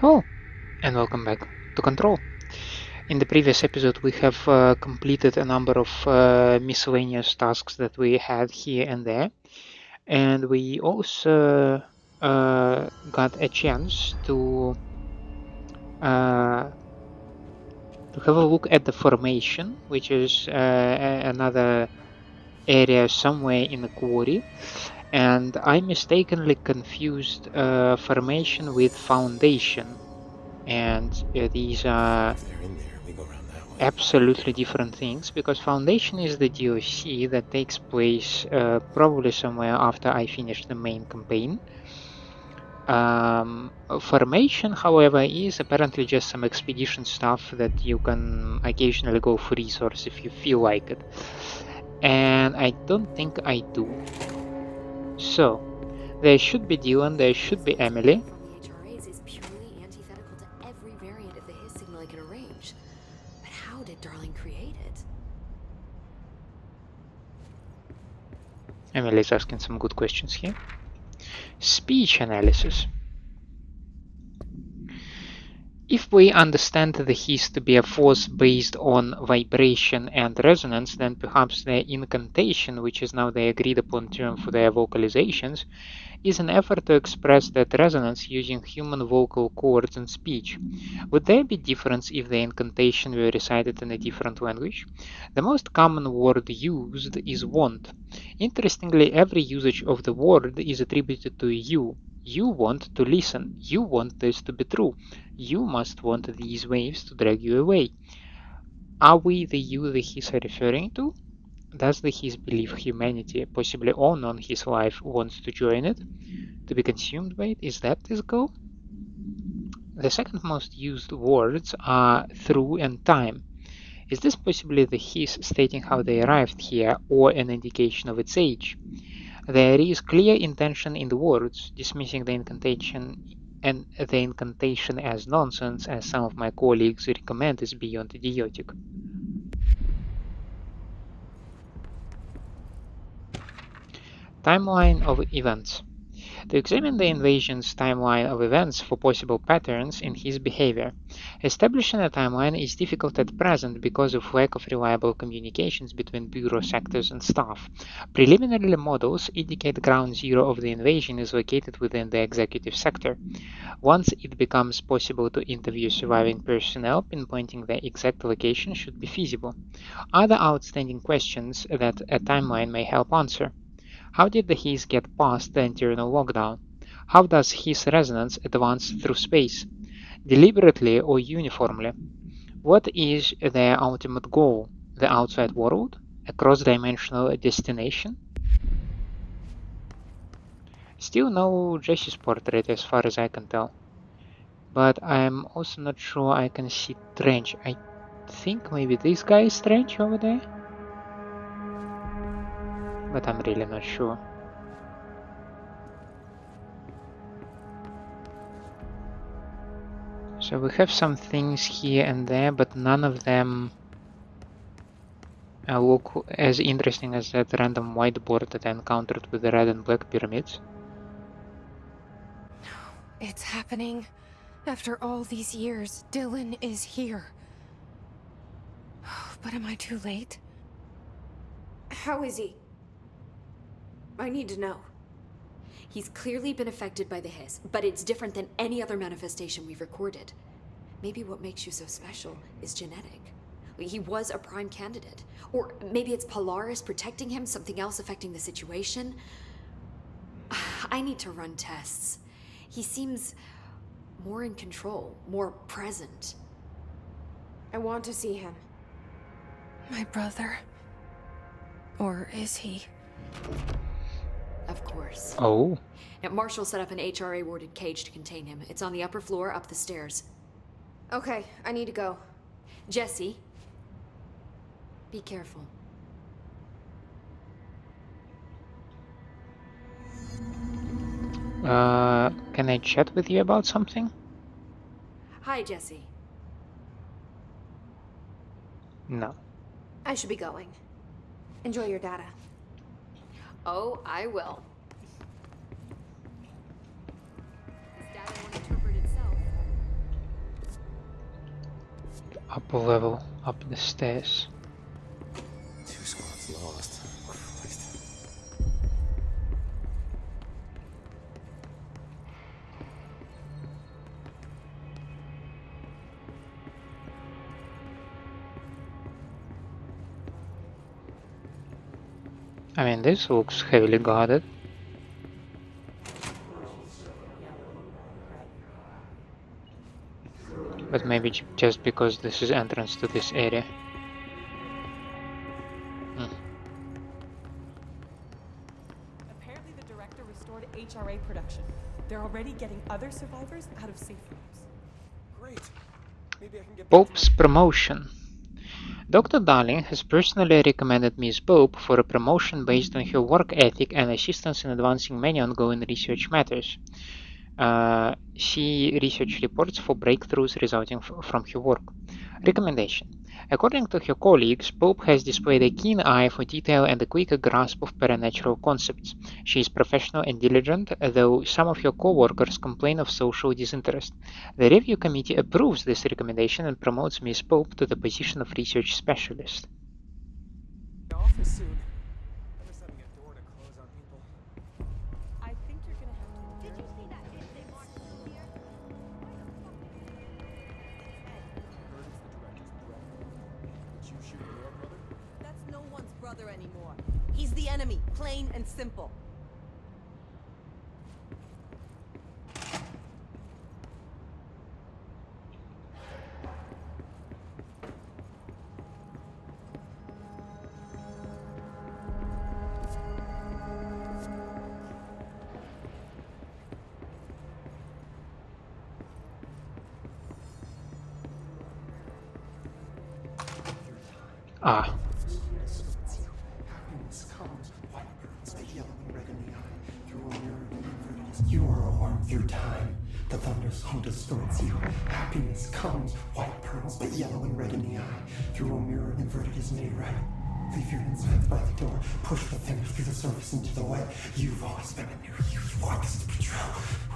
Hello, and welcome back to Control. In the previous episode, we have completed a number of miscellaneous tasks that we had here and there, and we also got a chance uh, to have a look at the formation, which is another area somewhere in the quarry. And I mistakenly confused formation with foundation, and these are absolutely different things, because Foundation is the DLC that takes place probably somewhere after I finish the main campaign. Formation, however, is apparently just some expedition stuff that you can occasionally go for resource if you feel like it. And I don't think I do. So, there should be Dylan, there should be Emily. From the HRAs is purely antithetical to every variant of the his signal it can arrange. But how did Darling create it? Emily is asking some good questions here. Speech analysis. If we understand the hiss to be a force based on vibration and resonance, then perhaps their incantation, which is now the agreed upon term for their vocalizations, is an effort to express that resonance using human vocal cords and speech. Would there be difference if the incantation were recited in a different language? The most common word used is want. Interestingly, every usage of the word is attributed to you. You want to listen. You want this to be true. You must want these waves to drag you away. Are we the you the hiss are referring to? Does the hiss believe humanity, possibly all non-hiss life, wants to join it? To be consumed by it? Is that this goal? The second most used words are through and time. Is this possibly the hiss stating how they arrived here, or an indication of its age? There is clear intention in the words, dismissing the incantation as nonsense, as some of my colleagues recommend, is beyond idiotic. Timeline of events. To examine the invasion's timeline of events for possible patterns in his behavior. Establishing a timeline is difficult at present because of lack of reliable communications between bureau sectors and staff. Preliminary models indicate ground zero of the invasion is located within the executive sector. Once it becomes possible to interview surviving personnel, pinpointing the exact location should be feasible. Other outstanding questions that a timeline may help answer. How did the hiss get past the internal lockdown? How does his resonance advance through space? Deliberately or uniformly? What is their ultimate goal? The outside world? A cross-dimensional destination? Still no Jesse's portrait as far as I can tell. But I'm also not sure I can see Trench. I think maybe this guy is Trench over there? But I'm really not sure. So we have some things here and there, but none of them look as interesting as that random whiteboard that I encountered with the red and black pyramids. It's happening. After all these years, Dylan is here. But am I too late? How is he? I need to know. He's clearly been affected by the hiss, but it's different than any other manifestation we've recorded. Maybe what makes you so special is genetic. He was a prime candidate. Or maybe it's Polaris protecting him, something else affecting the situation. I need to run tests. He seems more in control, more present. I want to see him. My brother. Or is he? Of course. Oh. Now, Marshall set up an HRA-warded cage to contain him. It's on the upper floor, up the stairs. Okay, I need to go. Jesse, be careful. Can I chat with you about something? Hi, Jesse. No. I should be going. Enjoy your data. Oh, I will. This data won't interpret itself. Upper level, up the stairs. 2 squads lost. Christ. I mean, this looks heavily guarded. But maybe just because this is entrance to this area. Apparently the director restored HRA production. They're already getting other survivors out of safe rooms. Great. Maybe I can get back to Pope's promotion. Dr. Darling has personally recommended Ms. Pope for a promotion based on her work ethic and assistance in advancing many ongoing research matters. See research reports for breakthroughs resulting from her work. Recommendation. According to her colleagues, Pope has displayed a keen eye for detail and a quick grasp of paranatural concepts. She is professional and diligent, though some of her co-workers complain of social disinterest. The review committee approves this recommendation and promotes Ms. Pope to the position of research specialist. the office soon. I miss having a door to close on people. I think you're gonna have to. Did you see that kid they marched through here? Heard it's the director's brother. Did you shoot your brother? That's no one's brother anymore. He's the enemy, plain and simple. Ah. You are a worm through time. The thunderstorm distorts you. Happiness comes, white pearls, but yellow and red in the eye. Through a mirror, inverted is made right. Leave your insides by the door. Push the fingers through the surface into the wet. You've always been a new you. You want this to be true.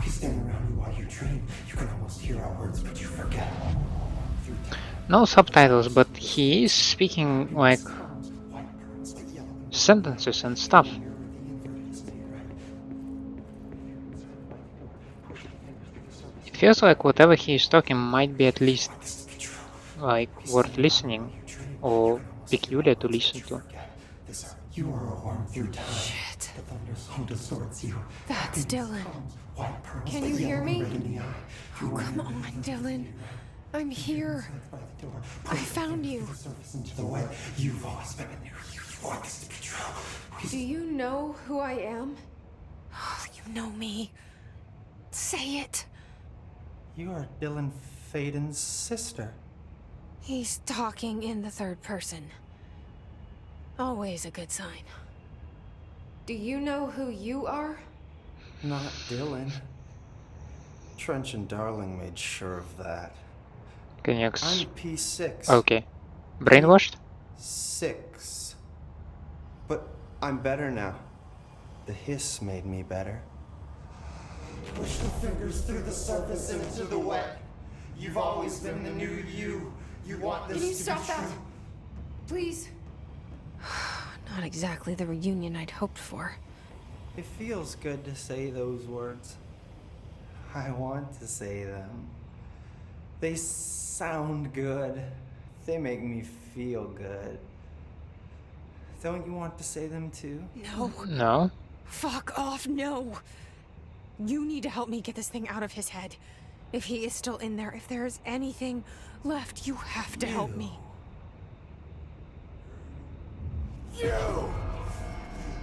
We stand around you while you dream. You can almost hear our words, but you forget. Through time. No subtitles, but he is speaking like sentences and stuff. It feels like whatever he is talking might be at least like worth listening or peculiar to listen to. You are a worm through time. Shit. The thunderstorm distorts you. That's Dylan. White pearls, Can but you hear yellow me? and red in the eye. Oh, come on, Dylan. I'm here. By the door. I found you. The surface into the wet. You've always been a new you. You want this to be true. Do you know who I am? Oh, you know me. Say it. You are Dylan Faden's sister. He's talking in the third person. Always a good sign. Do you know who you are? Not Dylan. Trench and Darling made sure of that. Can you I'm P6. Okay. Brainwashed? 6. But I'm better now. The hiss made me better. Push the fingers through the surface into the wet. You've always been the new you. You want this Can you to stop be that? true. Please. Not exactly the reunion I'd hoped for. It feels good to say those words. I want to say them. They sound good. They make me feel good. Don't you want to say them too? No. No. Fuck off, no. You need to help me get this thing out of his head. If he is still in there, if there is anything left, you have to help me.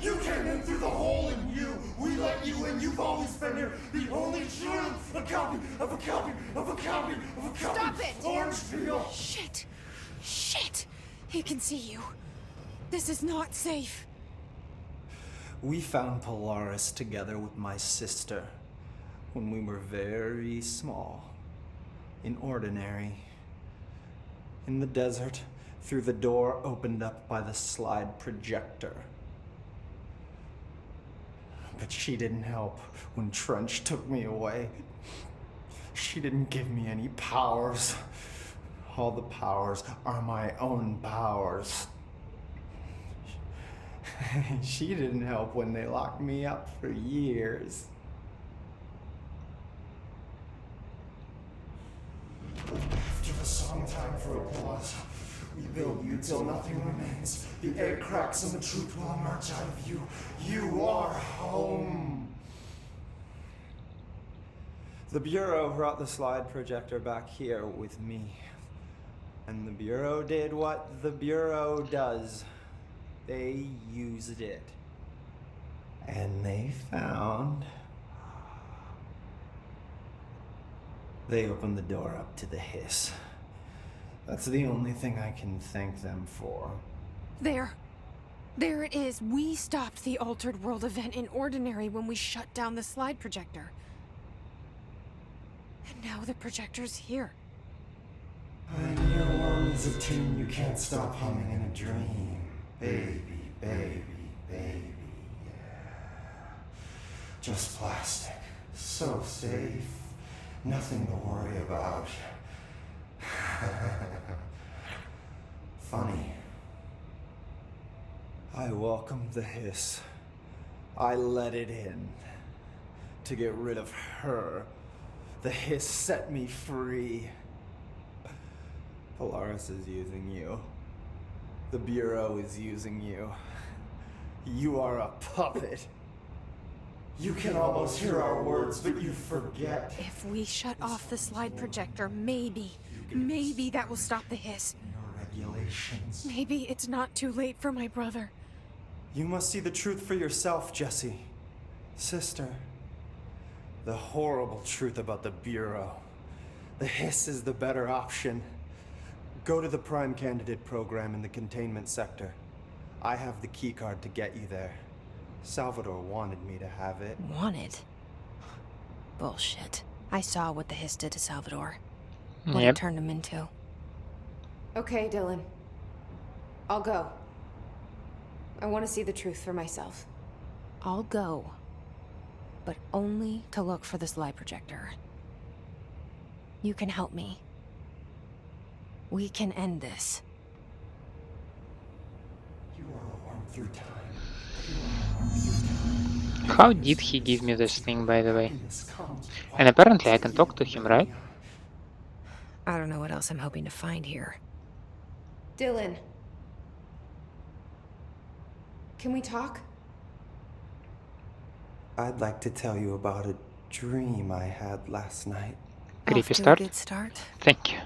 You came in through the hole in you. We let you in. You've always been here. The only truth. A copy of a copy of a copy of a copy. Stop it! Orange peel. Shit. Shit. He can see you. This is not safe. We found Polaris together with my sister when we were very small, in Ordinary, in the desert, through the door opened up by the slide projector. But she didn't help when Trench took me away. She didn't give me any powers. All the powers are my own powers. She didn't help when they locked me up for years. After the song, time for applause. We build you till nothing remains. The egg cracks and the truth will emerge out of you. You are home. The Bureau brought the slide projector back here with me. And the Bureau did what the Bureau does. They used it. And they found... They opened the door up to the hiss. That's the only thing I can thank them for. There. There it is. We stopped the Altered World event in Ordinary when we shut down the slide projector. And now the projector's here. When your world is a tune you can't stop humming in a dream. Baby, baby, baby, yeah. Just plastic. So safe. Nothing to worry about. Funny. I welcomed the hiss. I let it in. To get rid of her. The hiss set me free. Polaris is using you. The Bureau is using you. You are a puppet. You can almost hear our words, but you forget. If we shut off the slide projector, maybe that will stop the hiss. Your regulations. Maybe it's not too late for my brother. You must see the truth for yourself, Jessie. Sister. The horrible truth about the Bureau. The hiss is the better option. Go to the Prime Candidate program in the containment sector. I have the keycard to get you there. Salvador wanted me to have it. Wanted? Bullshit. I saw what the hiss did to Salvador. What Yep. it turned him into. Okay, Dylan. I'll go. I want to see the truth for myself. I'll go. But only to look for the slide projector. You can help me. We can end this. You are warm through time. You are warm through time. How did he give me this thing, by the way? Happiness comes And apparently I can talk to him, right? I don't know what else I'm hoping to find here. Dylan. Can we talk? I'd like to tell you about a dream I had last night. Creepy Off to start. a good start. Thank you.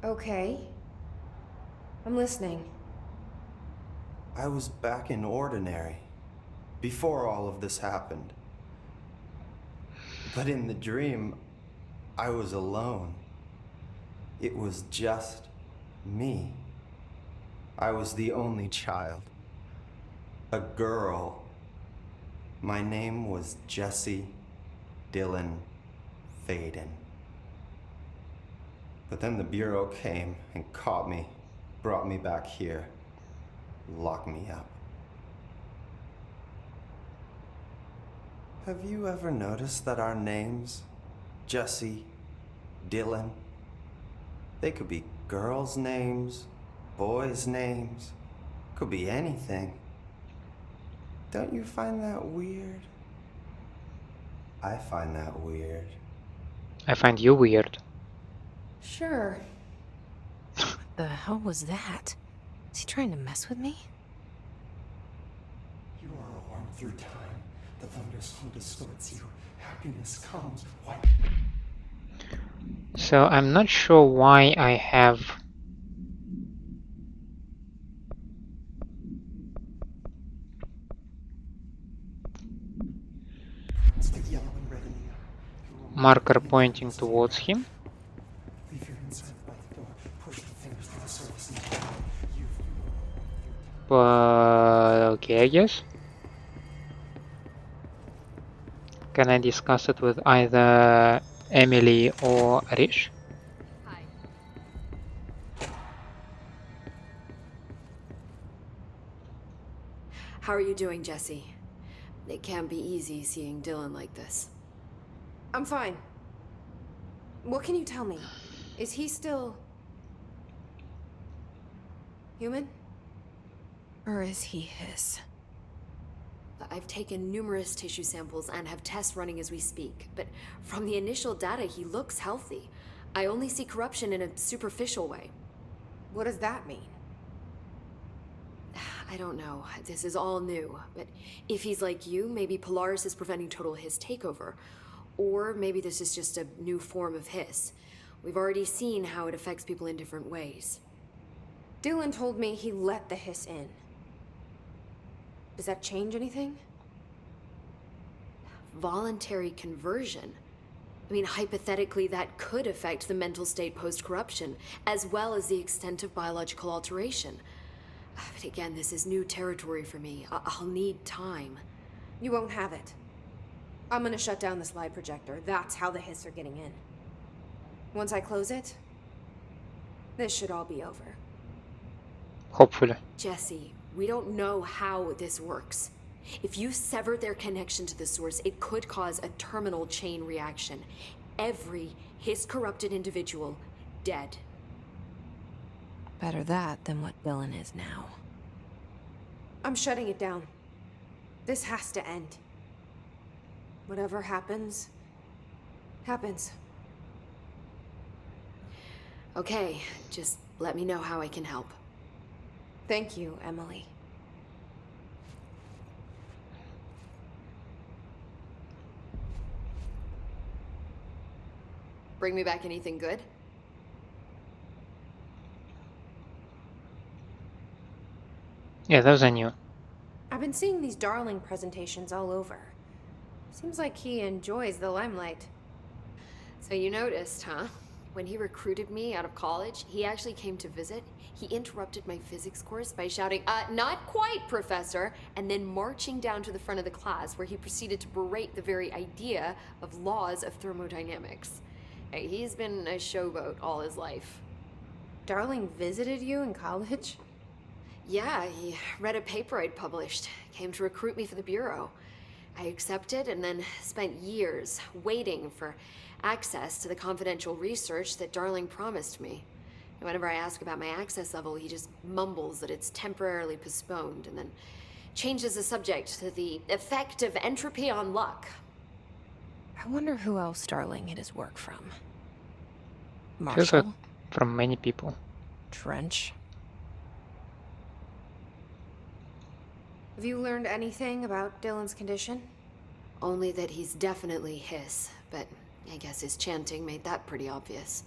Okay. I'm listening. I was back in Ordinary, before all of this happened. But in the dream, I was alone. It was just me. I was the only child. A girl. My name was Jesse Dylan Faden. But then the Bureau came and caught me, brought me back here, locked me up. Have you ever noticed that our names, Jesse, Dylan, they could be girls' names, boys' names, could be anything. Don't you find that weird? I find that weird. I find you weird. Sure. What the hell was that? Is he trying to mess with me? You are warm through time. The thunderstorm distorts you. Happiness comes. Why? So I'm not sure why I have... But yellow and red in the eye. marker pointing towards him. Leave your inside by the door. Push the fingers to the surface now. You But okay, I guess. Can I discuss it with either Emily or Rish? Hi. How are you doing, Jesse? It can't be easy seeing Dylan like this. I'm fine. What can you tell me? Is he still... Human? Or is he his? I've taken numerous tissue samples and have tests running as we speak, but from the initial data, he looks healthy. I only see corruption in a superficial way. What does that mean? I don't know. This is all new, but if he's like you, maybe Polaris is preventing total Hiss takeover. Or maybe this is just a new form of Hiss. We've already seen how it affects people in different ways. Dylan told me he let the hiss in. Does that change anything? Voluntary conversion. I mean, hypothetically, that could affect the mental state post-corruption, as well as the extent of biological alteration. But again, this is new territory for me. I'll need time. You won't have it. I'm gonna shut down the slide projector. That's how the hiss are getting in. Once I close it, this should all be over. Hopefully. Jesse, we don't know how this works. If you sever their connection to the source, it could cause a terminal chain reaction. Every Hiss-corrupted individual dead. Better that than what Dylan is now. I'm shutting it down. This has to end. Whatever happens, happens. Okay, just let me know how I can help. Thank you, Emily. Bring me back anything good? Yeah, those are new. I've been seeing these Darling presentations all over. Seems like he enjoys the limelight. So you noticed, huh? When he recruited me out of college, he actually came to visit. He interrupted my physics course by shouting, not quite, Professor, and then marching down to the front of the class where he proceeded to berate the very idea of laws of thermodynamics. Hey, he's been a showboat all his life. Darling visited you in college? Yeah, he read a paper I'd published, came to recruit me for the Bureau. I accepted and then spent years waiting for access to the confidential research that Darling promised me. And whenever I ask about my access level, he just mumbles that it's temporarily postponed and then changes the subject to the effect of entropy on luck. I wonder who else Darling hid his work from. Feels like Marshall? from many people. Trench? Have you learned anything about Dylan's condition? Only that he's definitely Hiss, but I guess his chanting made that pretty obvious.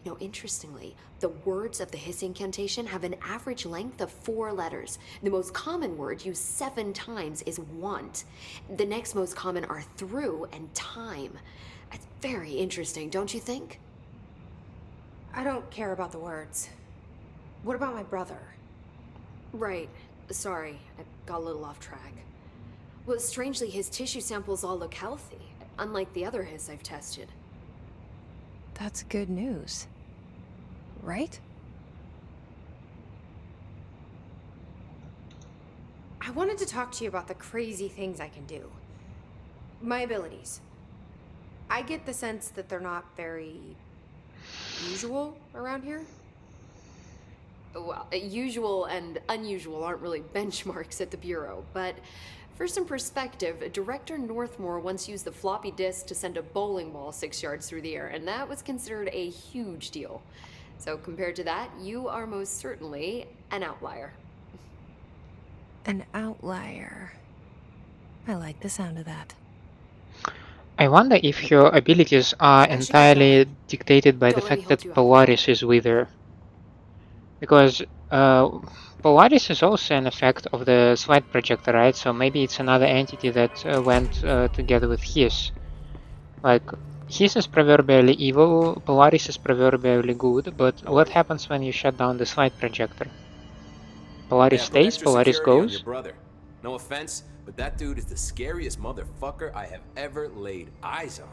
You know, interestingly, the words of the Hiss incantation have an average length of 4 letters. The most common word used 7 times is want. The next most common are through and time. That's very interesting, don't you think? I don't care about the words. What about my brother? Right. Sorry, I got a little off track. Well, strangely, his tissue samples all look healthy, unlike the other Hiss I've tested. That's good news. Right? I wanted to talk to you about the crazy things I can do. My abilities. I get the sense that they're not very usual around here. Well, usual and unusual aren't really benchmarks at the Bureau, but for some perspective, Director Northmore once used the floppy disk to send a bowling ball 6 yards through the air, and that was considered a huge deal. So compared to that, you are most certainly an outlier. An outlier. I like the sound of that. I wonder if your abilities are entirely dictated by the Don't let me fact hold that you up. Polaris is with her. Because Polaris is also an effect of the slide projector, right? So maybe it's another entity that went together with Hiss. Like, Hiss is proverbially evil, Polaris is proverbially good, but what happens when you shut down the slide projector? Polaris Put stays, extra Polaris security on goes? your brother. No offense, but that dude is the scariest motherfucker I have ever laid eyes on.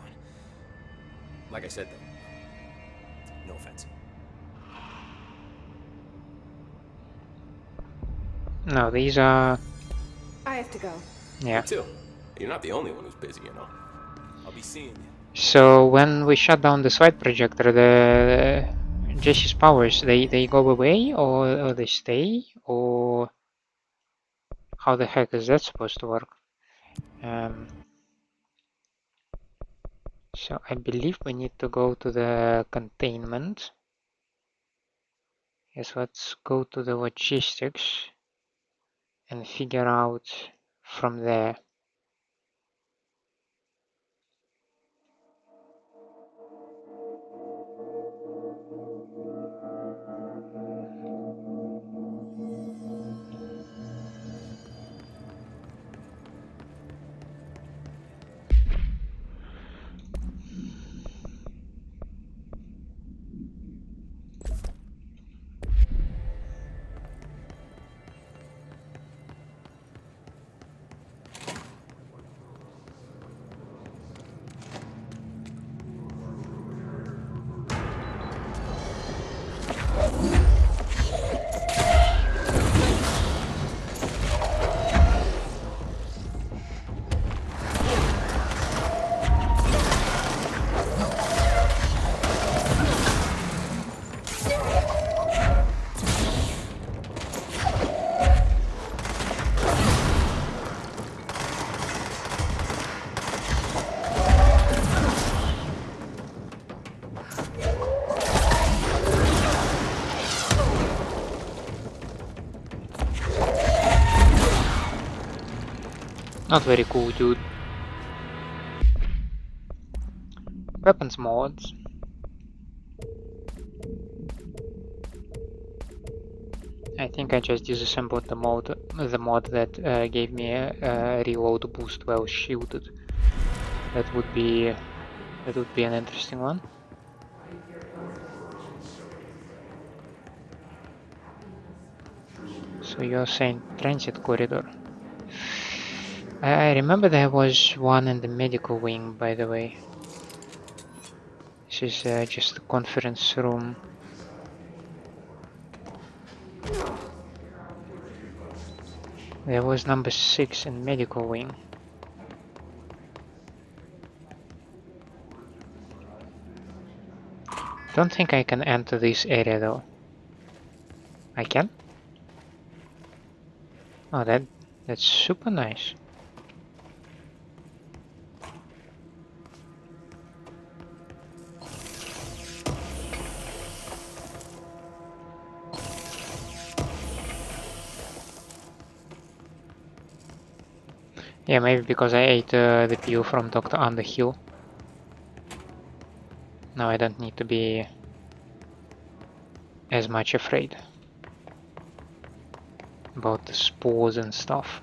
Like I said, though, no offense. No, these are... I have to go. yeah. You too. You're not the only one who's busy, you know. I'll be seeing you. So when we shut down the slide projector, the Jesse's powers, they go away or they stay, or how the heck is that supposed to work? So I believe we need to go to the containment. Yes, let's go to the logistics and figure out from there. Not very cool, dude. Weapons mods. I think I just disassembled the mod that gave me a reload boost while shielded. That would be an interesting one. So you're saying transit corridor. I remember there was one in the medical wing, by the way. This is just a conference room. There was number 6 in medical wing. Don't think I can enter this area though. I can? Oh, that's super nice. Yeah, maybe because I ate the peel from Dr. Underhill. Now I don't need to be as much afraid about the spores and stuff.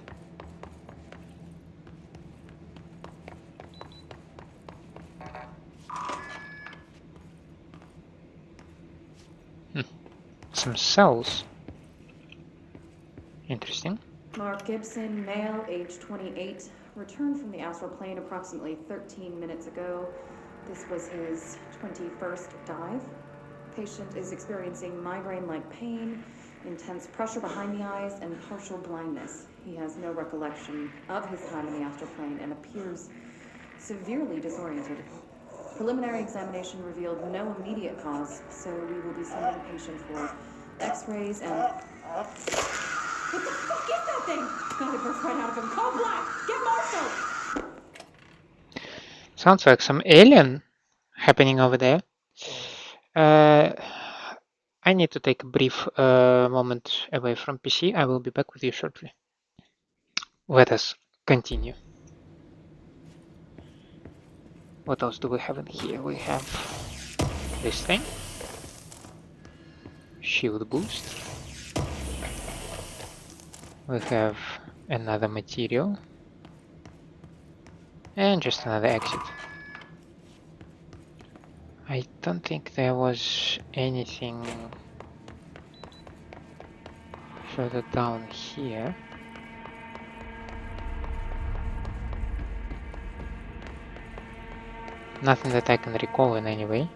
Some cells. Interesting. Mark Gibson, male, age 28, returned from the astral plane approximately 13 minutes ago. This was his 21st dive. Patient is experiencing migraine-like pain, intense pressure behind the eyes, and partial blindness. He has no recollection of his time in the astral plane and appears severely disoriented. Preliminary examination revealed no immediate cause, so we will be sending the patient for x-rays and... What the fuck is that thing? God, it burst right out of him. Call Black! Get Marshall! Sounds like some alien happening over there. I need to take a brief moment away from PC. I will be back with you shortly. Let us continue. What else do we have in here? We have this thing. Shield boost. We have another material. And just another exit. I don't think there was anything further down here. Nothing that I can recall in any way.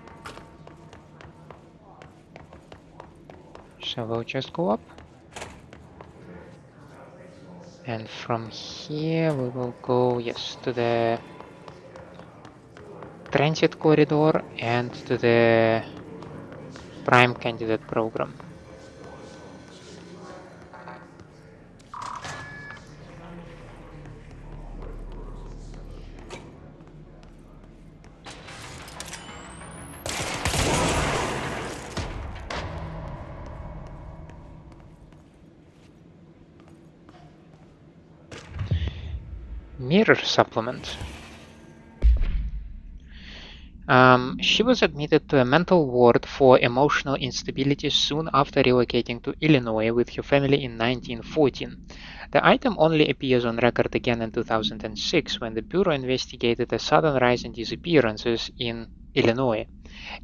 So we'll just go up. And from here we will go, yes, to the transit corridor and to the prime candidate program. Mirror supplement. She was admitted to a mental ward for emotional instability soon after relocating to Illinois with her family in 1914. The item only appears on record again in 2006 when the Bureau investigated a sudden rise in disappearances in Illinois.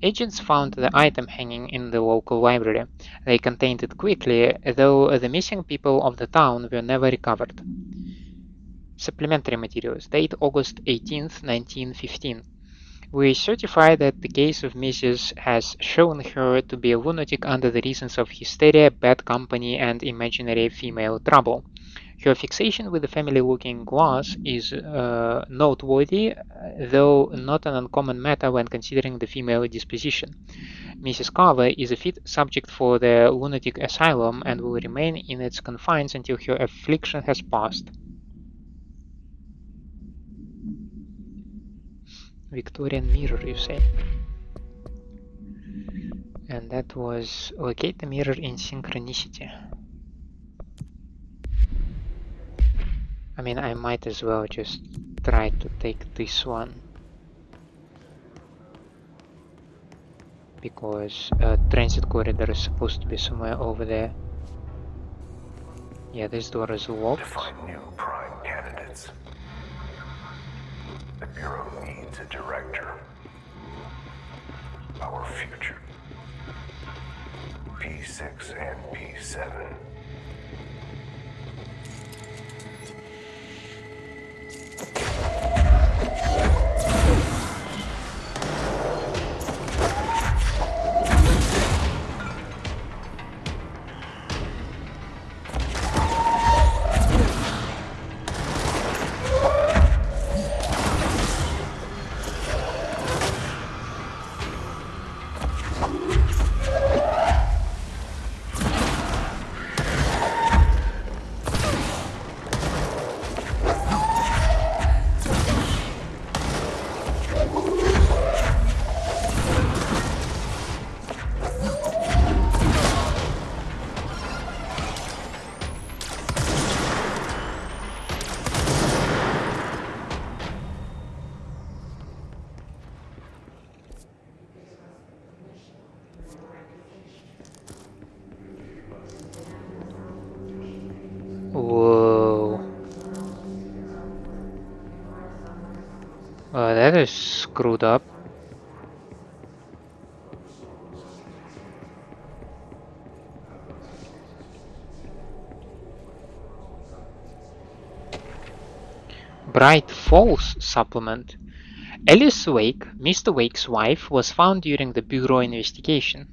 Agents found the item hanging in the local library. They contained it quickly, though the missing people of the town were never recovered. Supplementary materials. Date August 18, 1915. We certify that the case of Mrs. has shown her to be a lunatic under the reasons of hysteria, bad company, and imaginary female trouble. Her fixation with the family-looking glass is noteworthy, though not an uncommon matter when considering the female disposition. Mrs. Carver is a fit subject for the lunatic asylum and will remain in its confines until her affliction has passed. Victorian mirror, you say? And that was locate the mirror in synchronicity. I mean, I might as well just try to take this one, because transit corridor is supposed to be somewhere over there. Yeah, this door is locked. Define new prime candidates. The Bureau needs a director. Our future. P6 and P7. Whoa. That is screwed up. Bright Falls supplement. Alice Wake, Mr. Wake's wife, was found during the Bureau investigation.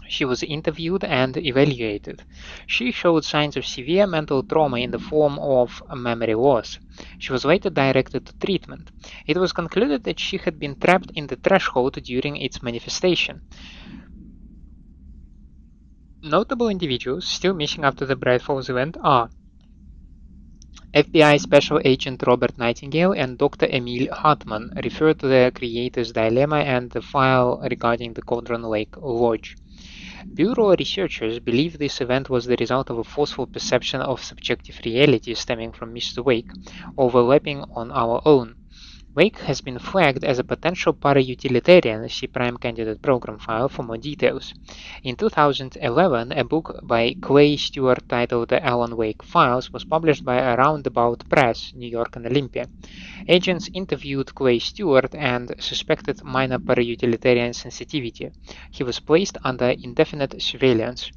She was interviewed and evaluated. She showed signs of severe mental trauma in the form of memory loss. She was later directed to treatment. It was concluded that she had been trapped in the threshold during its manifestation. Notable individuals still missing after the Bright Falls event are FBI Special Agent Robert Nightingale and Dr. Emil Hartman refer to the Creator's Dilemma and the file regarding the Cauldron Lake Lodge. Bureau researchers believe this event was the result of a forceful perception of subjective reality stemming from Mr. Wake, overlapping on our own. Wake has been flagged as a potential para-utilitarian. See Prime Candidate Program file for more details. In 2011, a book by Clay Stewart titled The Alan Wake Files was published by Roundabout Press, New York and Olympia. Agents interviewed Clay Stewart and suspected minor para-utilitarian sensitivity. He was placed under indefinite surveillance.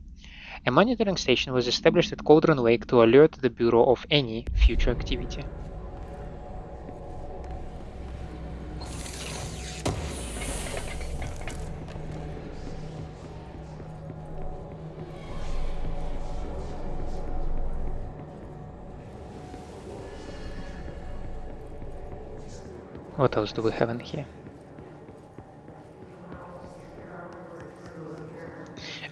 A monitoring station was established at Cauldron Lake to alert the Bureau of any future activity. What else do we have in here?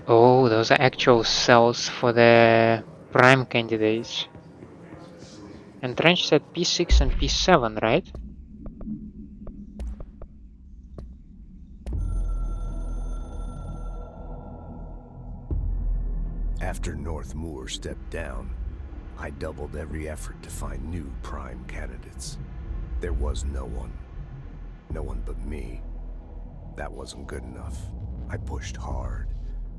Oh, those are actual cells for the prime candidates. And Trench said P6 and P7, right? After North Moore stepped down, I doubled every effort to find new prime candidates. There was no one. No one but me. That wasn't good enough. I pushed hard.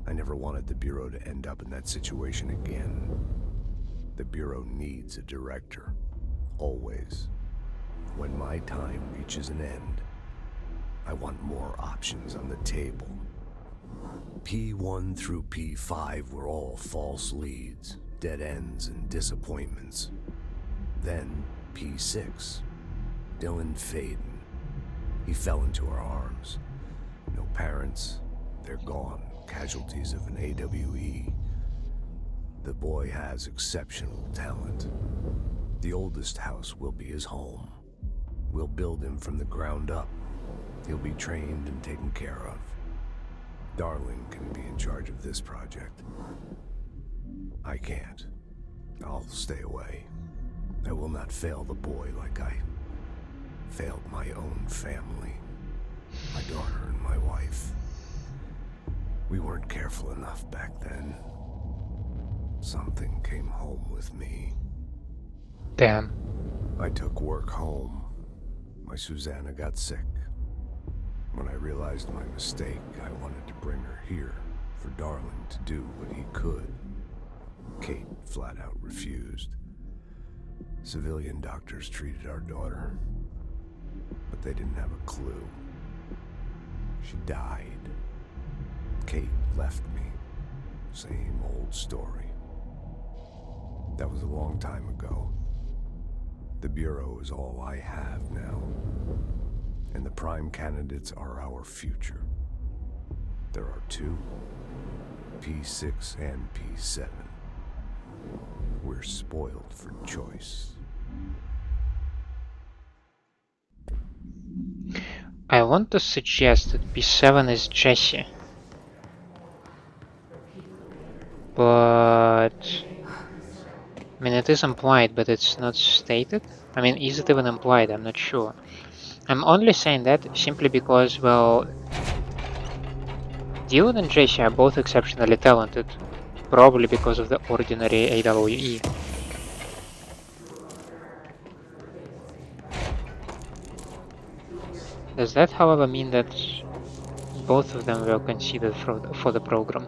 I never wanted the Bureau to end up in that situation again. The Bureau needs a director. Always. When my time reaches an end, I want more options on the table. P1 through P5 were all false leads, dead ends, and disappointments. Then P6. Dylan Faden. He fell into our arms. No parents. They're gone. Casualties of an AWE. The boy has exceptional talent. The oldest house will be his home. We'll build him from the ground up. He'll be trained and taken care of. Darling can be in charge of this project. I can't. I'll stay away. I will not fail the boy like I failed my own family. My daughter and my wife. We weren't careful enough back then. Something came home with me. Damn. I took work home. My Susanna got sick. When I realized my mistake, I wanted to bring her here for Darling to do what he could. Kate flat out refused. Civilian doctors treated our daughter, but they didn't have a clue. She died. Kate left me. Same old story. That was a long time ago. The Bureau is all I have now. And the prime candidates are our future. There are two, P6 and P7. We're spoiled for choice. I want to suggest that P7 is Jesse. But I mean, it is implied, but it's not stated. I mean, is it even implied? I'm not sure. I'm only saying that simply because, well, Dylan and Jesse are both exceptionally talented, probably because of the ordinary AWE. Does that, however, mean that both of them were considered for the program?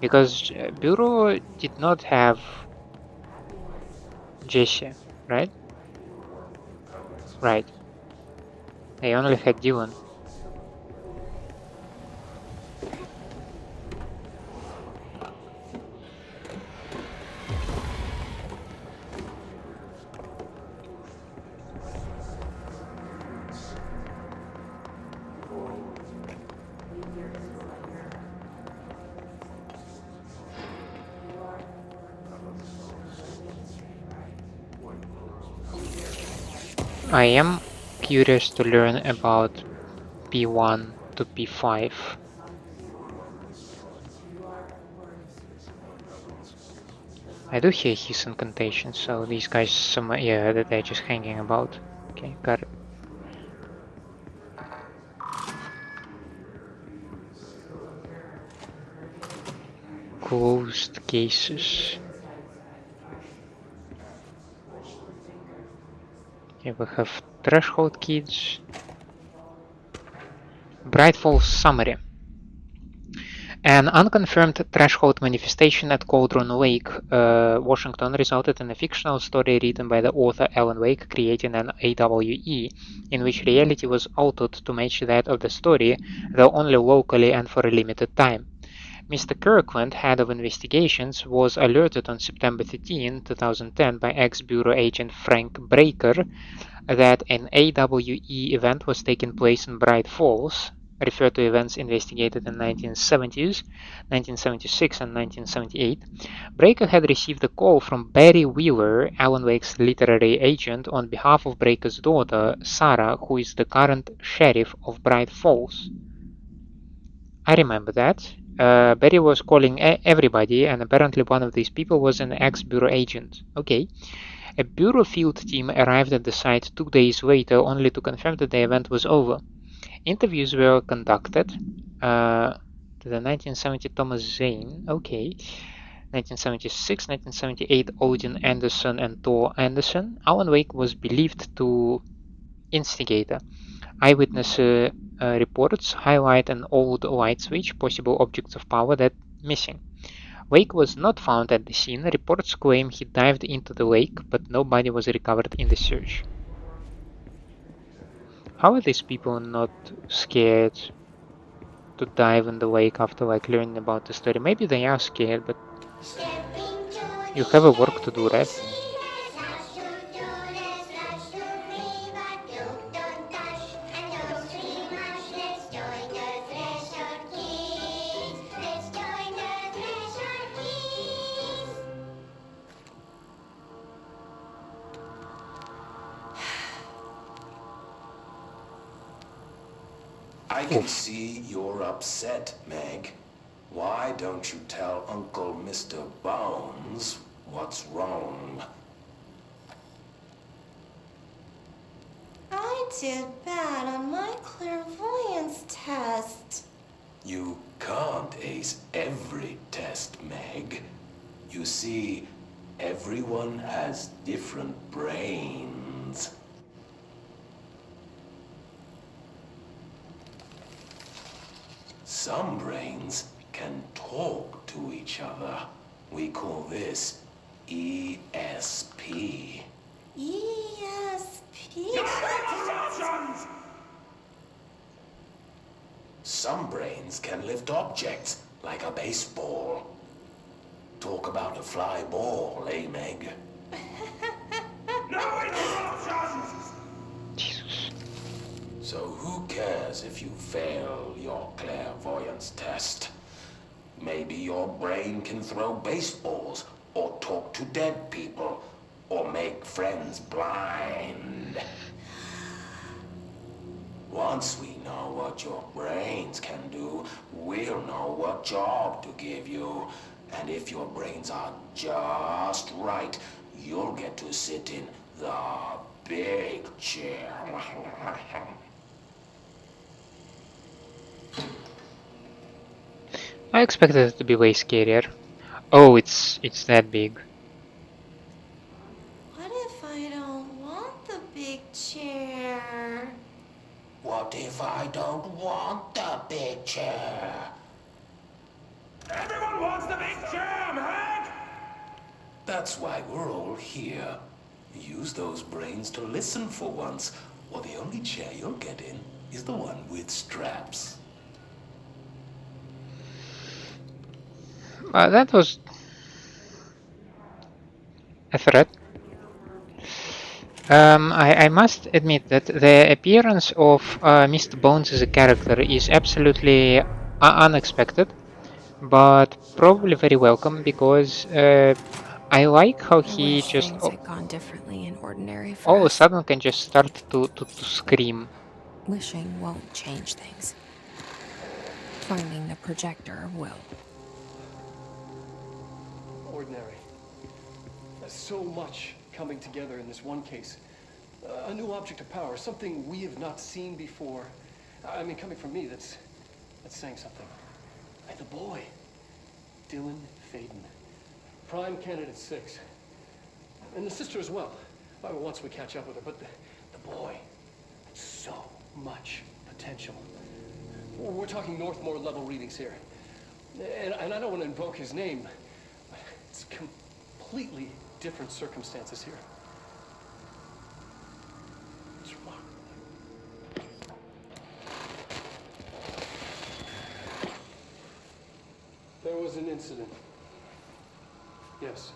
Because Bureau did not have Jesse, right? Right. They only had Dylan. I am curious to learn about P1 to P5. I do hear his incantations, so these guys, yeah, that they're just hanging about. Okay, got it. Closed cases. Okay, we have Threshold Kids. Bright Falls Summary. An unconfirmed threshold manifestation at Cauldron Lake, Washington, resulted in a fictional story written by the author Alan Wake, creating an AWE, in which reality was altered to match that of the story, though only locally and for a limited time. Mr. Kirkland, head of investigations, was alerted on September 13, 2010 by ex-Bureau agent Frank Breaker that an AWE event was taking place in Bright Falls, referred to events investigated in 1970s, 1976 and 1978. Breaker had received a call from Barry Wheeler, Alan Wake's literary agent, on behalf of Breaker's daughter, Sarah, who is the current sheriff of Bright Falls. I remember that. Barry was calling everybody, and apparently one of these people was an ex-Bureau agent. Okay. A Bureau field team arrived at the site 2 days later only to confirm that the event was over. Interviews were conducted. The 1970 Thomas Zane, okay. 1976, 1978 Odin Anderson and Thor Anderson. Alan Wake was believed to instigator. Eyewitness reports highlight an old light switch, possible objects of power that missing. Wake was not found at the scene. Reports claim he dived into the lake, but no body was recovered in the search. How are these people not scared to dive in the lake after learning about the story? Maybe they are scared, but you have a work to do, right? I can see you're upset, Meg. Why don't you tell Uncle Mr. Bones what's wrong? I did bad on my clairvoyance test. You can't ace every test, Meg. You see, everyone has different brains. Some brains can talk to each other. We call this ESP. ESP? Some brains can lift objects, like a baseball. Talk about a fly ball, eh, Meg? No interruptions! Jesus. So who cares if you fail your clairvoyance test? Maybe your brain can throw baseballs, or talk to dead people, or make friends blind. Once we know what your brains can do, we'll know what job to give you. And if your brains are just right, you'll get to sit in the big chair. I expected it to be way scarier. Oh, it's that big. What if I don't want the big chair? What if I don't want the big chair? Everyone wants the big chair, Meg! That's why we're all here. Use those brains to listen for once, or the only chair you'll get in is the one with straps. That was a threat. I must admit that the appearance of Mr. Bones as a character is absolutely unexpected, but probably very welcome because I like how I he wish just things had gone differently in ordinary for all of a us. sudden can just start to scream. Wishing won't change things. Finding the projector will. Ordinary. There's so much coming together in this one case. A new object of power, something we have not seen before. I mean, coming from me, that's saying something. And the boy, Dylan Faden, prime candidate 6, and the sister as well. Once we catch up with her, but the boy, so much potential. We're talking Northmore level readings here, and I don't want to invoke his name. It's completely different circumstances here. It's remarkable. There was an incident. Yes.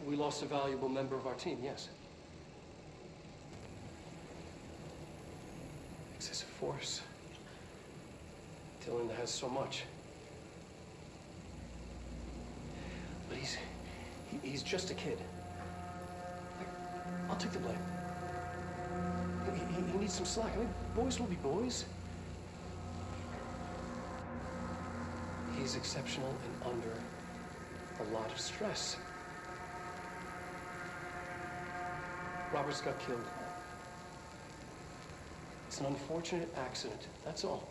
We lost a valuable member of our team, yes. Excessive force. Dylan has so much. He's just a kid. I'll take the blame. He needs some slack. I mean, boys will be boys. He's exceptional and under a lot of stress. Robert's got killed. It's an unfortunate accident, that's all.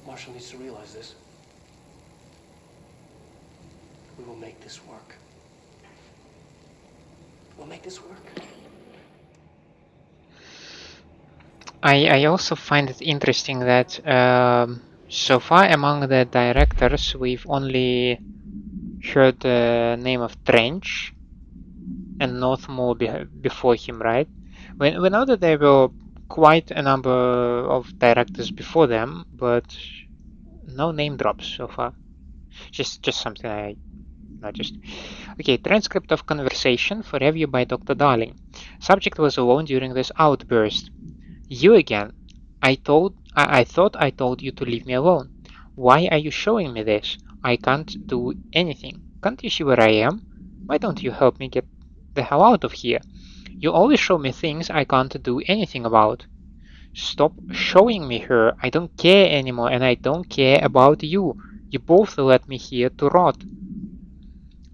Marshall needs to realize this. We will make this work. We'll make this work. I also find it interesting that so far among the directors we've only heard the name of Trench and Northmore before him, right? We know that there were quite a number of directors before them, but no name drops so far. Just something I noticed. Okay, transcript of conversation for review by Dr. Darling. Subject was alone during this outburst. You again. I thought I told you to leave me alone. Why are you showing me this? I can't do anything. Can't you see where I am? Why don't you help me get the hell out of here? You always show me things I can't do anything about. Stop showing me her. I don't care anymore, and I don't care about you. You both led me here to rot.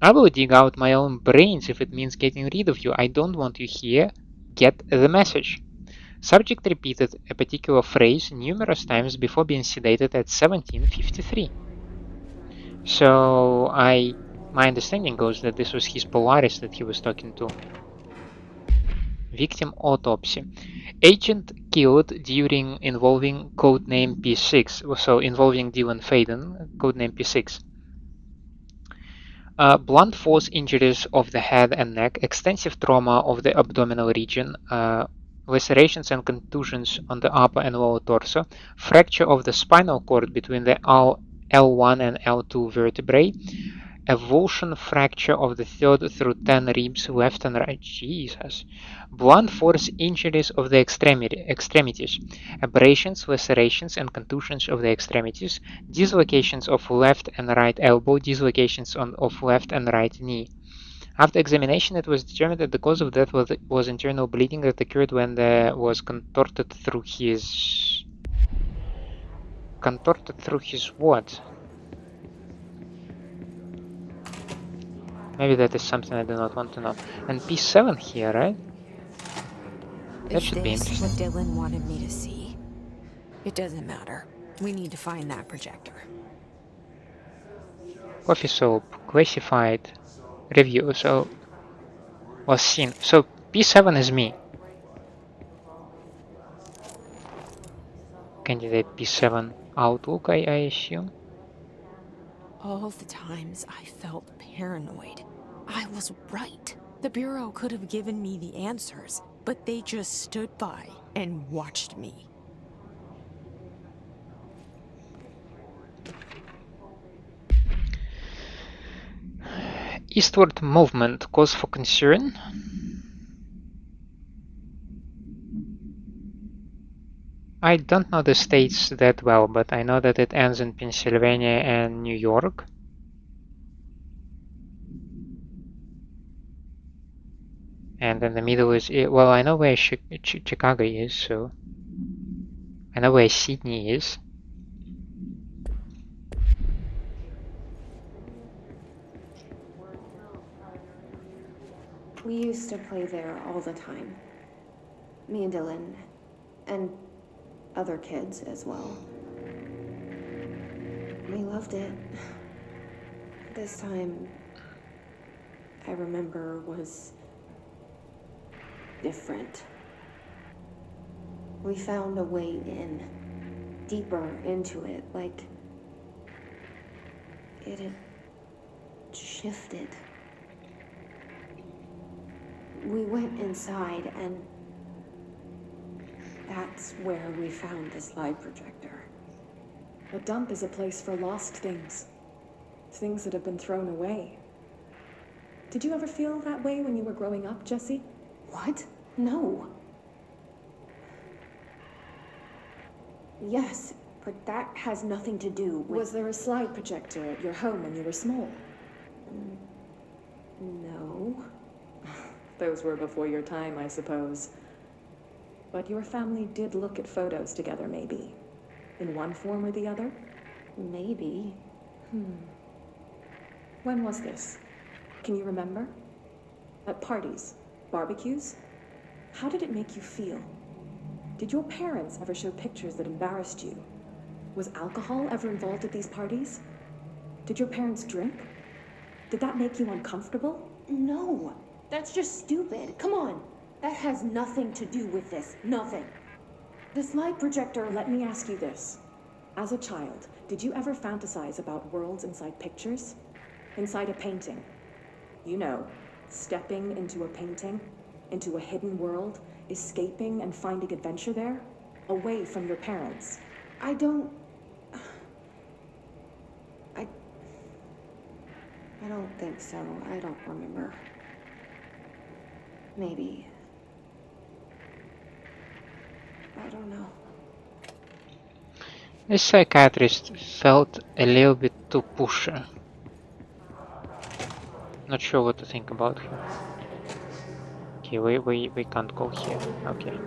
I will dig out my own brains if it means getting rid of you. I don't want you here. Get the message. Subject repeated a particular phrase numerous times before being sedated at 17:53. So my understanding goes that this was his Polaris that he was talking to. Victim autopsy. Agent killed during involving codename P6, so involving Dylan Faden, codename P6. Blunt force injuries of the head and neck, extensive trauma of the abdominal region, lacerations and contusions on the upper and lower torso, fracture of the spinal cord between the L1 and L2 vertebrae, avulsion fracture of the 3rd through 10 ribs left and right. Jesus. Blunt force injuries of the extremities, abrasions, lacerations and contusions of the extremities, dislocations of left and right elbow, dislocations of left and right knee. After examination, it was determined that the cause of death was internal bleeding that occurred when was contorted through his what? Maybe that is something I do not want to know. And P7 here, right? That should be interesting. Is this what Dylan wanted me to see? It doesn't matter. We need to find that projector. Coffee soap, classified, review, so was seen. So P7 is me. Candidate P7 Outlook, I assume. All the times I felt paranoid, I was right. The Bureau could have given me the answers, but they just stood by and watched me. Eastward movement, cause for concern? I don't know the states that well, but I know that it ends in Pennsylvania and New York. And in the middle is, well, I know where Chicago is, so I know where Sydney is. We used to play there all the time. Me and Dylan, and other kids as well. We loved it. This time, I remember, was different. We found a way in, deeper into it, like it had shifted. We went inside, and that's where we found this light projector. A dump is a place for lost things. Things that have been thrown away. Did you ever feel that way when you were growing up, Jesse? What? No. Yes, But that has nothing to do with... Was there a slide projector at your home when you were small? No. Those were before your time, I suppose. But your family did look at photos together, maybe? In one form or the other? Maybe. When was this? Can you remember? At parties? Barbecues? How did it make you feel? Did your parents ever show pictures that embarrassed you? Was alcohol ever involved at these parties? Did your parents drink? Did that make you uncomfortable? No. That's just stupid. Come on. That has nothing to do with this. Nothing. The slide projector, let me ask you this. As a child, did you ever fantasize about worlds inside pictures? Inside a painting? You know, stepping into a painting, into a hidden world, escaping and finding adventure there, away from your parents. I don't think so. I don't remember. Maybe. I don't know. This psychiatrist felt a little bit too pushy. Not sure what to think about him. Okay, we can't go here. Okay.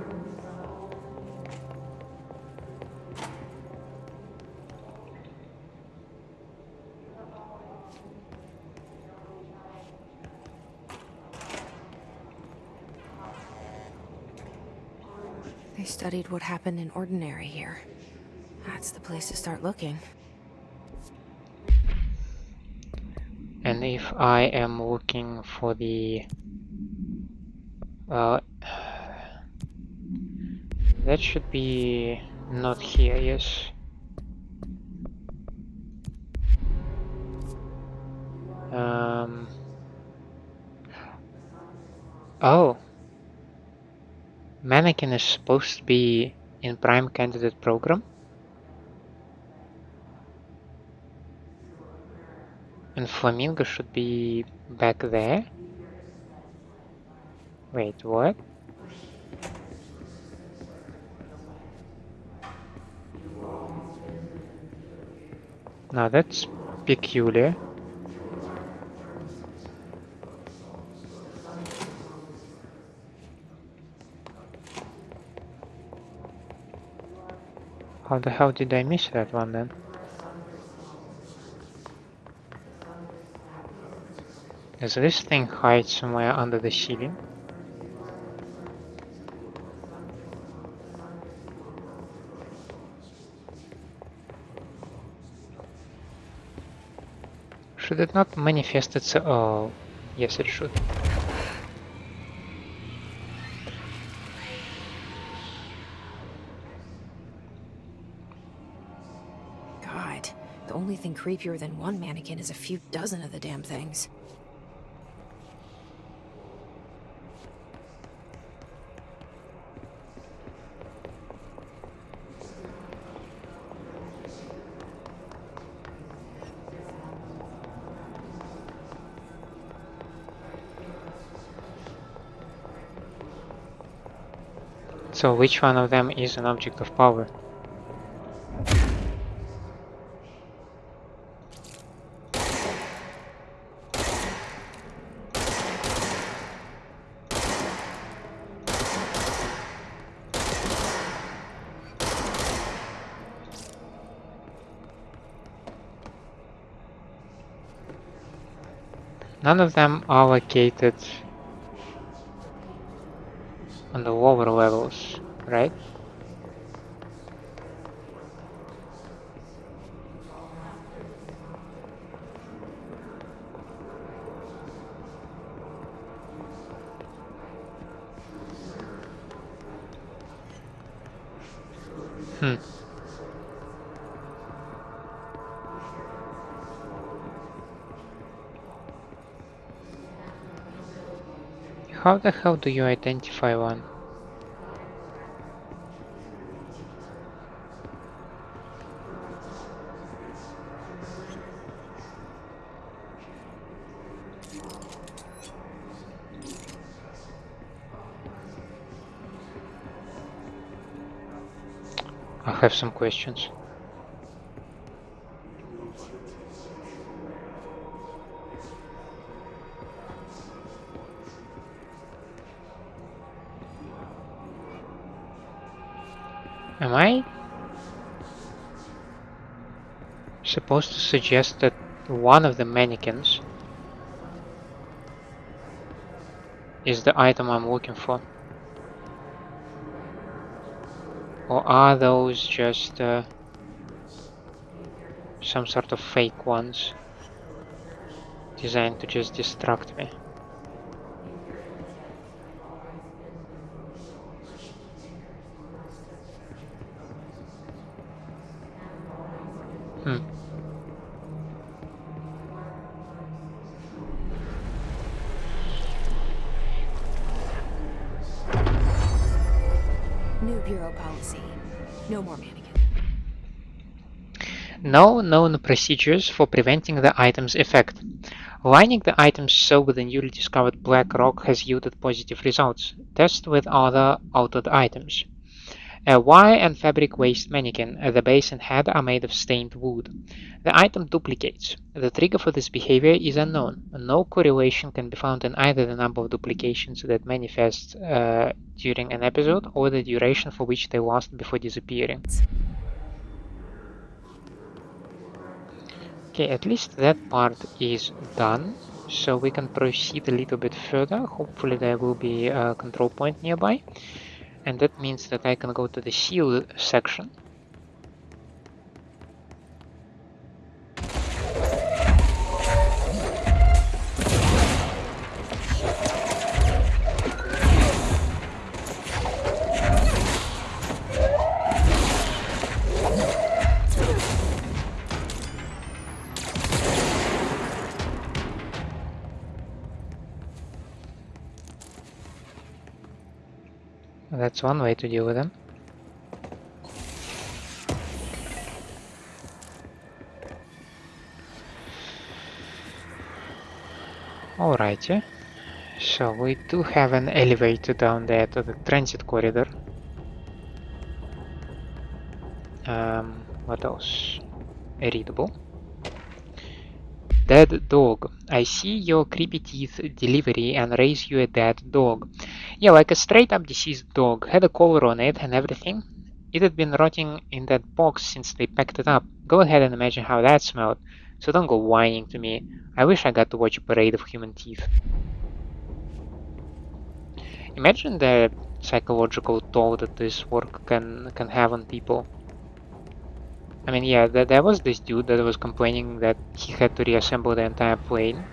They studied what happened in Ordinary here. That's the place to start looking. And if I am looking for the... that should be not here, yes. Oh. Mannequin is supposed to be in prime candidate program. And Flamingo should be back there. Wait, what? Now that's peculiar. How the hell did I miss that one then? Does this thing hide somewhere under the ceiling? Should it not manifest itself? Oh, yes it should. God, the only thing creepier than one mannequin is a few dozen of the damn things. So which one of them is an object of power? None of them are located on the lower levels, right? How the hell do you identify one? I have some questions. Am I supposed to suggest that one of the mannequins is the item I'm looking for? Or are those just some sort of fake ones designed to just distract me? New Bureau policy. No more mannequin. No known procedures for preventing the item's effect. Lining the item's sew with the newly discovered black rock has yielded positive results. Test with other altered items. A wire and fabric waste mannequin at the base and head are made of stained wood. The item duplicates. The trigger for this behavior is unknown. No correlation can be found in either the number of duplications that manifest during an episode or the duration for which they last before disappearing. Okay, at least that part is done, so we can proceed a little bit further. Hopefully there will be a control point nearby. And that means that I can go to the sealed section. That's one way to deal with them. Alrighty, so we do have an elevator down there to the transit corridor. What else? Readable. Dead dog. I see your creepy teeth delivery and raise you a dead dog. Yeah, like a straight up deceased dog. Had a collar on it and everything. It had been rotting in that box since they packed it up. Go ahead and imagine how that smelled. So don't go whining to me. I wish I got to watch a parade of human teeth. Imagine the psychological toll that this work can have on people. I mean, yeah, there was this dude that was complaining that he had to reassemble the entire plane.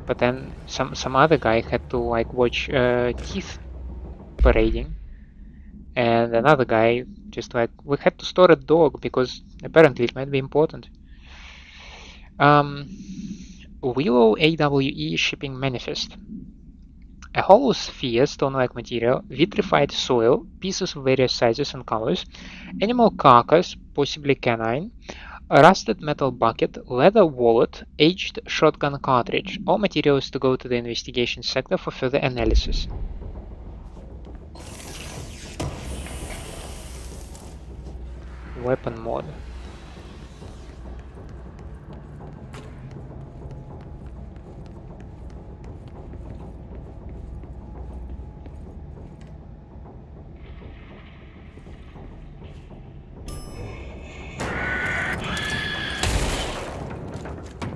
But then some other guy had to like watch teeth parading. And another guy just like, we had to store a dog because apparently it might be important. Willow AWE shipping manifest. A hollow sphere, stone-like material, vitrified soil, pieces of various sizes and colors, animal carcass, possibly canine, a rusted metal bucket, leather wallet, aged shotgun cartridge. All materials to go to the investigation sector for further analysis. Weapon mod.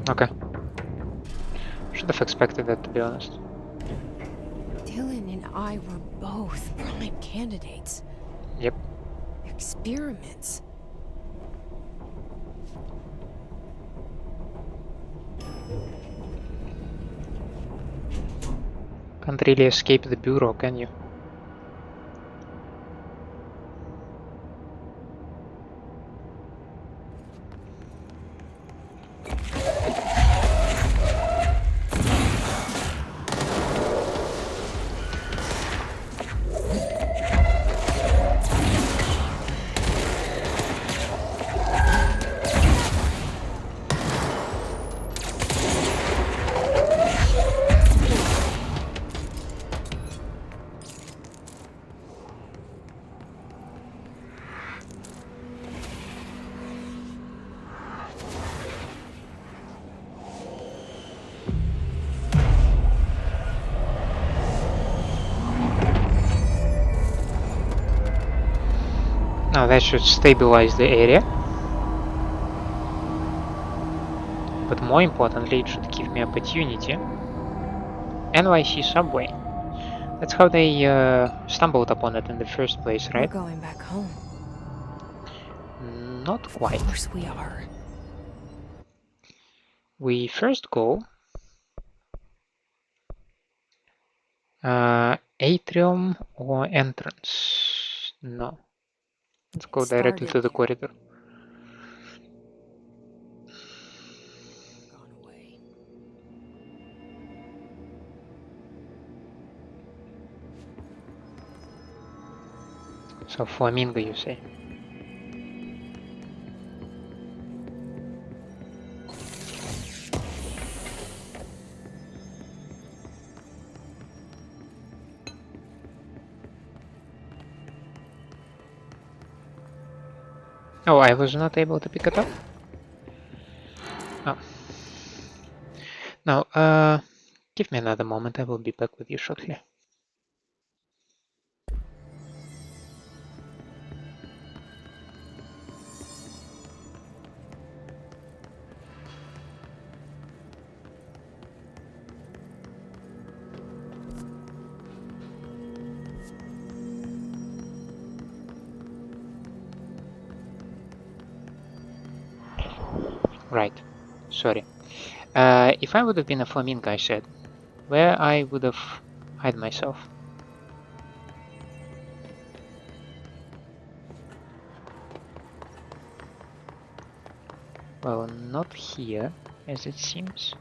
Okay. Should have expected that, to be honest. Dylan and I were both prime candidates. Yep. Experiments. Can't really escape the bureau, can you? Now that should stabilize the area. But more importantly, it should give me opportunity. NYC subway. That's how they stumbled upon it in the first place, right? We're going back home. Not quite. Of course we are. We first go atrium or entrance. No. Let's go directly to the corridor. So Flamingo, you say? Oh, I was not able to pick it up? Oh. Now, give me another moment, I will be back with you shortly. Right, sorry. If I would have been a Flamingo, I said, where I would have hide myself. Well, not here, as it seems.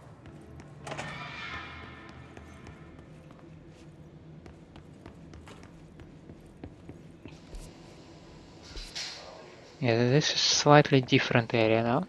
Yeah, this is slightly different area now.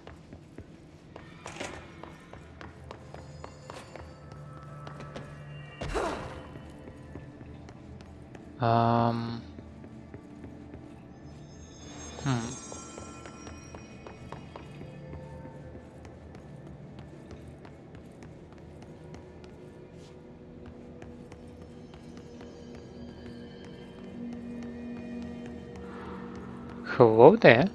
Hello there.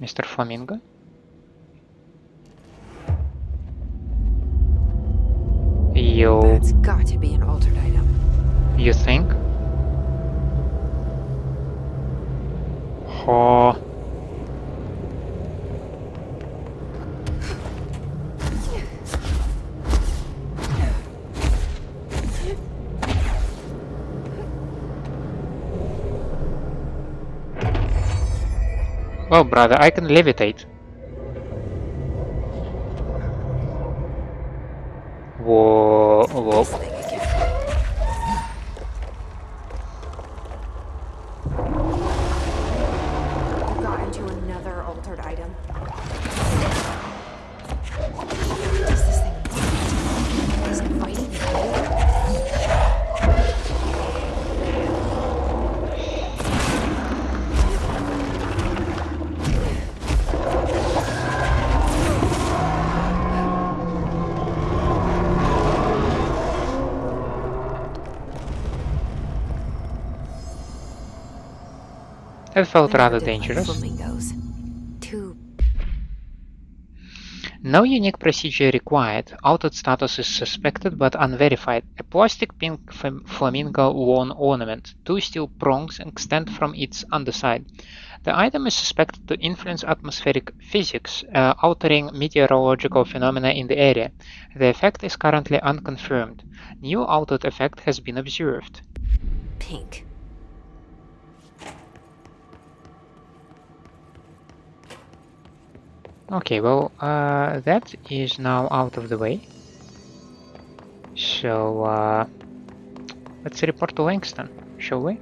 Mr. Flamingo? Yo. That's got to be an altered item. You think? Oh. Well, brother, I can levitate. Whoa, whoa. Got into another altered item. Does this thing work? Is it fighting the other? That felt rather dangerous. Flamingos. Too. No unique procedure required. Altered status is suspected but unverified. A plastic pink flamingo lawn ornament. 2 steel prongs extend from its underside. The item is suspected to influence atmospheric physics, altering meteorological phenomena in the area. The effect is currently unconfirmed. New altered effect has been observed. Pink. Okay, well, that is now out of the way. So, let's report to Langstom, shall we?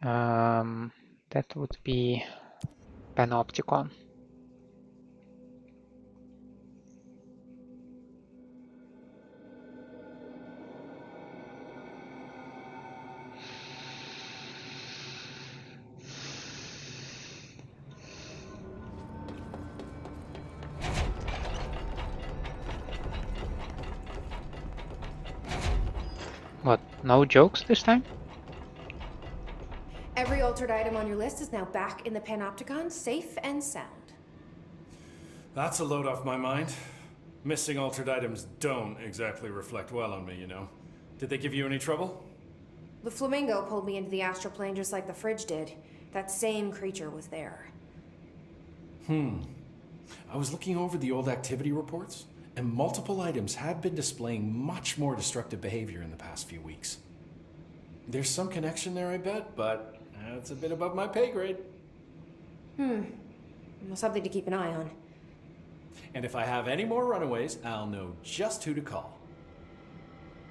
That would be Panopticon. No jokes this time? Every altered item on your list is now back in the Panopticon, safe and sound. That's a load off my mind. Missing altered items don't exactly reflect well on me, you know. Did they give you any trouble? The Flamingo pulled me into the astral plane just like the fridge did. That same creature was there. I was looking over the old activity reports, and multiple items have been displaying much more destructive behavior in the past few weeks. There's some connection there, I bet, but it's a bit above my pay grade. Well, something to keep an eye on. And if I have any more runaways, I'll know just who to call.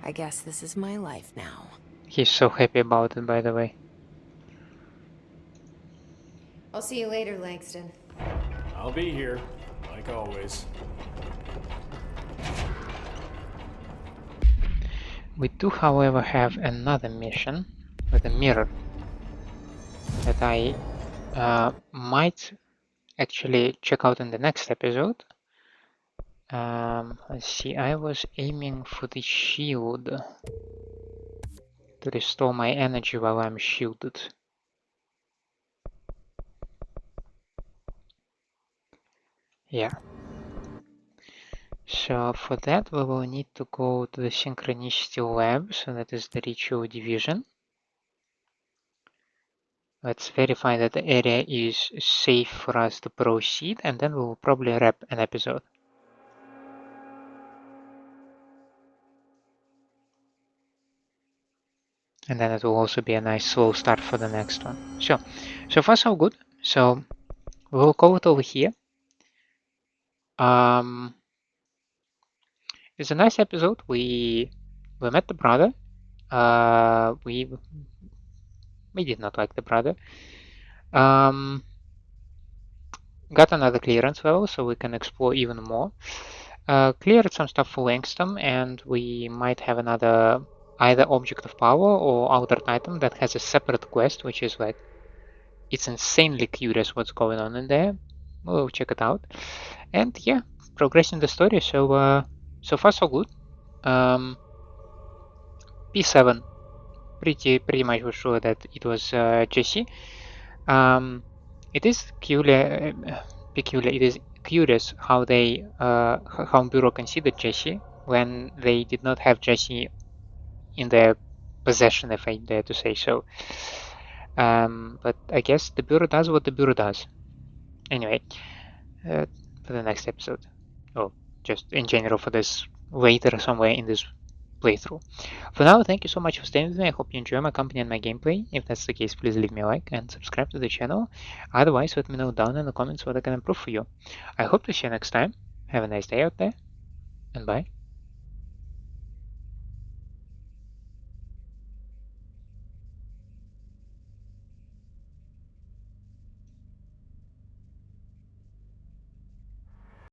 I guess this is my life now. He's so happy about it, by the way. I'll see you later, Langston. I'll be here, like always. We do, however, have another mission with a mirror that I might actually check out in the next episode. Let's see, I was aiming for the shield to restore my energy while I'm shielded. Yeah. So for that we will need to go to the Synchronicity lab, so that is the ritual division. Let's verify that the area is safe for us to proceed, and then we will probably wrap an episode. And then it will also be a nice slow start for the next one. So far so good. So we'll call it over here. It's a nice episode. We met the brother. We did not like the brother. Got another clearance level, so we can explore even more. Cleared some stuff for Langstom, and we might have another either object of power or altered item that has a separate quest, which is like, it's insanely curious what's going on in there. We'll check it out. And yeah, progressing the story. So so far so good. P7, pretty much was sure that it was Jesse. It is peculiar. It is curious how they how Bureau considered Jesse when they did not have Jesse in their possession, if I dare to say so. But I guess the Bureau does what the Bureau does. Anyway, for the next episode, or just in general for this later somewhere in this playthrough. For now, thank you so much for staying with me. I hope you enjoy my company and my gameplay. If that's the case, please leave me a like and subscribe to the channel. Otherwise, let me know down in the comments what I can improve for you. I hope to see you next time. Have a nice day out there, and bye.